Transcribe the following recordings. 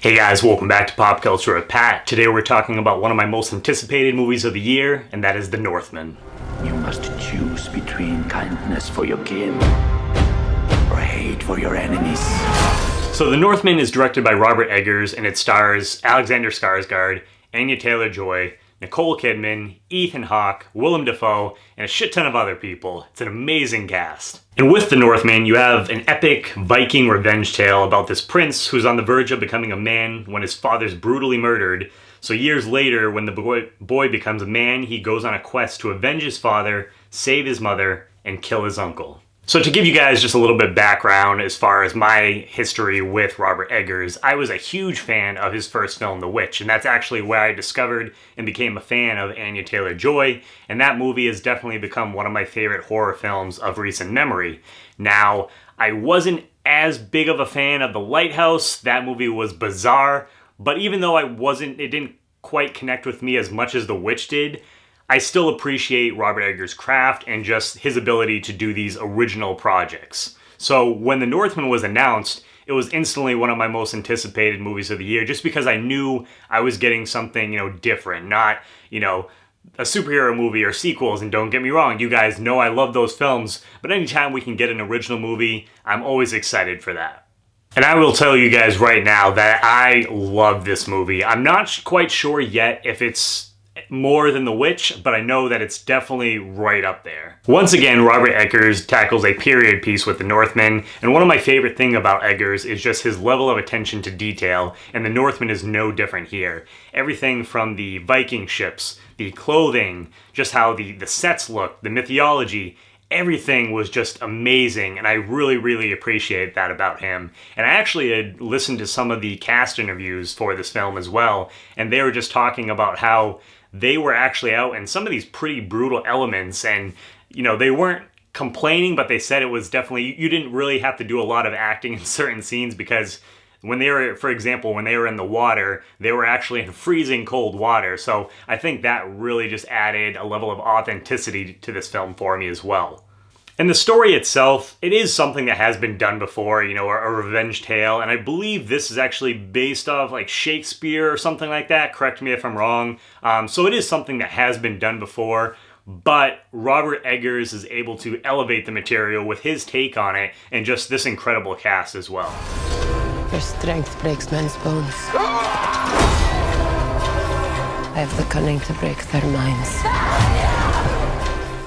Hey guys, welcome back to Pop Culture with Pat. Today we're talking about one of my most anticipated movies of the year, and that is The Northman. You must choose between kindness for your kin or hate for your enemies. So The Northman is directed by Robert Eggers, and it stars Alexander Skarsgård, Anya Taylor Joy, Nicole Kidman, Ethan Hawke, Willem Dafoe, and a shit ton of other people. It's an amazing cast. And with The Northman, you have an epic Viking revenge tale about this prince who's on the verge of becoming a man when his father's brutally murdered. So years later, when the boy becomes a man, he goes on a quest to avenge his father, save his mother, and kill his uncle. So to give you guys just a little bit of background as far as my history with Robert Eggers, I was a huge fan of his first film, The Witch, and that's actually where I discovered and became a fan of Anya Taylor Joy, and that movie has definitely become one of my favorite horror films of recent memory. Now, I wasn't as big of a fan of The Lighthouse. That movie was bizarre, but even though it didn't quite connect with me as much as The Witch did, I still appreciate Robert Eggers' craft and just his ability to do these original projects. So when The Northman was announced, it was instantly one of my most anticipated movies of the year, just because I knew I was getting something, different, not, a superhero movie or sequels. And don't get me wrong, you guys know I love those films, but anytime we can get an original movie, I'm always excited for that. And I will tell you guys right now that I love this movie. I'm not quite sure yet if it's more than The Witch, but I know that it's definitely right up there. Once again, Robert Eggers tackles a period piece with The Northman, and one of my favorite things about Eggers is just his level of attention to detail, and The Northman is no different here. Everything from the Viking ships, the clothing, just how the sets look, the mythology, everything was just amazing, and I really, really appreciate that about him. And I actually had listened to some of the cast interviews for this film as well, and they were just talking about how they were actually out in some of these pretty brutal elements, and they weren't complaining, but they said it was definitely, you didn't really have to do a lot of acting in certain scenes, because when they were, for example, when they were in the water, they were actually in freezing cold water. So I think that really just added a level of authenticity to this film for me as well. And the story itself, it is something that has been done before, a revenge tale, and I believe this is actually based off like Shakespeare or something like that, correct me if I'm wrong. So it is something that has been done before, but Robert Eggers is able to elevate the material with his take on it, and just this incredible cast as well. Your strength breaks men's bones. I have the cunning to break their minds.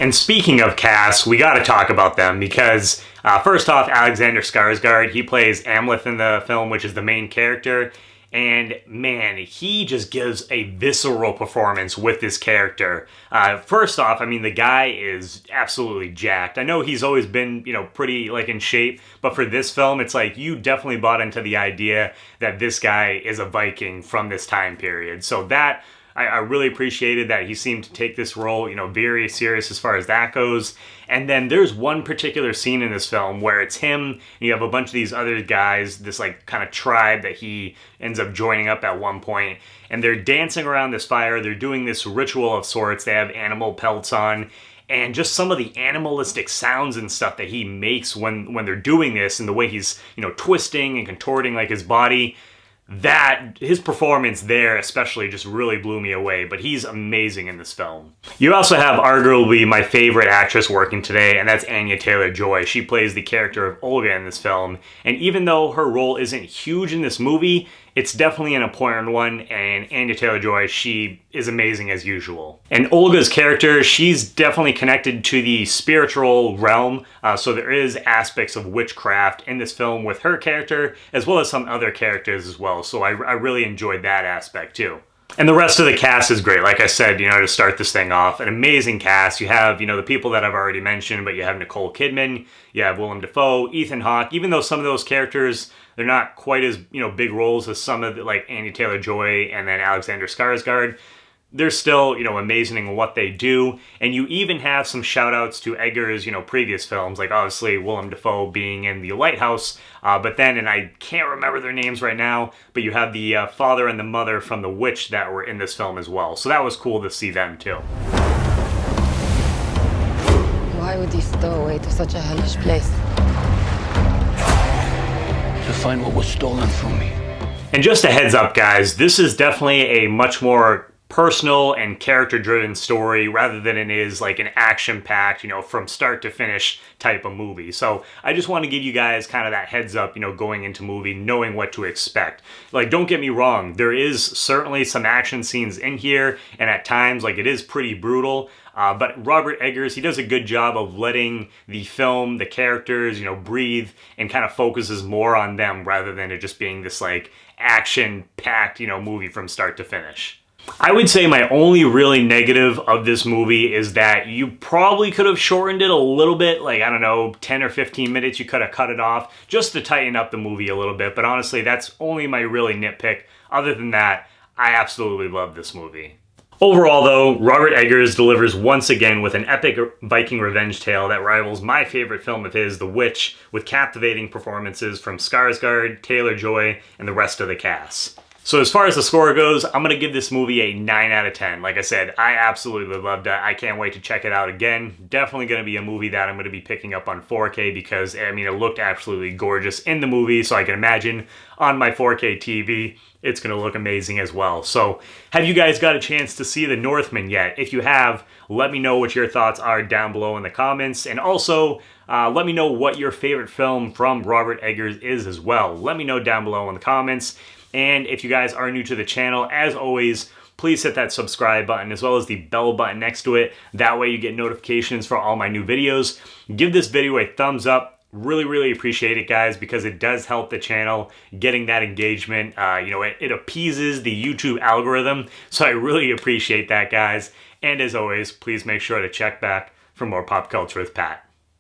And speaking of cast, we gotta talk about them because, first off, Alexander Skarsgård, he plays Amleth in the film, which is the main character, and man, he just gives a visceral performance with this character. First off, the guy is absolutely jacked. I know he's always been, pretty, in shape, but for this film, it's like, you definitely bought into the idea that this guy is a Viking from this time period. So that, I really appreciated that he seemed to take this role, very serious as far as that goes. And then there's one particular scene in this film where it's him, and you have a bunch of these other guys, this kind of tribe that he ends up joining up at one point, and they're dancing around this fire, they're doing this ritual of sorts, they have animal pelts on, and just some of the animalistic sounds and stuff that he makes when they're doing this, and the way he's, twisting and contorting his body, that his performance there especially just really blew me away, but he's amazing in this film. You also have arguably my favorite actress working today, and that's Anya Taylor Joy. She plays the character of Olga in this film, and even though her role isn't huge in this movie, it's definitely an important one, and Anya Taylor Joy, she is amazing as usual. And Olga's character, she's definitely connected to the spiritual realm, so there is aspects of witchcraft in this film with her character, as well as some other characters as well, so I really enjoyed that aspect too. And the rest of the cast is great. Like I said, to start this thing off, an amazing cast. You have, the people that I've already mentioned, but you have Nicole Kidman, you have Willem Dafoe, Ethan Hawke, even though some of those characters, they're not quite as, big roles as some of Anya Taylor Joy and then Alexander Skarsgård. They're still, amazing in what they do. And you even have some shout outs to Eggers, previous films, like obviously Willem Dafoe being in The Lighthouse. But then, and I can't remember their names right now, but you have the father and the mother from The Witch that were in this film as well. So that was cool to see them too. Why would he stow away to such a hellish place? To find what was stolen from me. And just a heads up, guys, this is definitely a much more personal and character-driven story rather than it is like an action-packed, from start to finish type of movie. So I just want to give you guys kind of that heads up, going into movie, knowing what to expect. Like, don't get me wrong, there is certainly some action scenes in here, and at times, like, it is pretty brutal. But Robert Eggers, he does a good job of letting the film, the characters, breathe and kind of focuses more on them rather than it just being this like action-packed, movie from start to finish. I would say my only really negative of this movie is that you probably could have shortened it a little bit, like, I don't know, 10 or 15 minutes, you could have cut it off just to tighten up the movie a little bit. But honestly, that's only my really nitpick. Other than that, I absolutely love this movie. Overall, though, Robert Eggers delivers once again with an epic Viking revenge tale that rivals my favorite film of his, The Witch, with captivating performances from Skarsgård, Taylor Joy, and the rest of the cast. So as far as the score goes, I'm going to give this movie a 9 out of 10. Like I said, I absolutely loved it. I can't wait to check it out again. Definitely going to be a movie that I'm going to be picking up on 4K because, I mean, it looked absolutely gorgeous in the movie, so I can imagine on my 4K TV, it's going to look amazing as well. So have you guys got a chance to see The Northman yet? If you have, let me know what your thoughts are down below in the comments. And also, let me know what your favorite film from Robert Eggers is as well. Let me know down below in the comments. And if you guys are new to the channel, as always, please hit that subscribe button as well as the bell button next to it. That way you get notifications for all my new videos. Give this video a thumbs up. Really, really appreciate it, guys, because it does help the channel getting that engagement. It appeases the YouTube algorithm, so I really appreciate that, guys. And as always, please make sure to check back for more Pop Culture with Pat.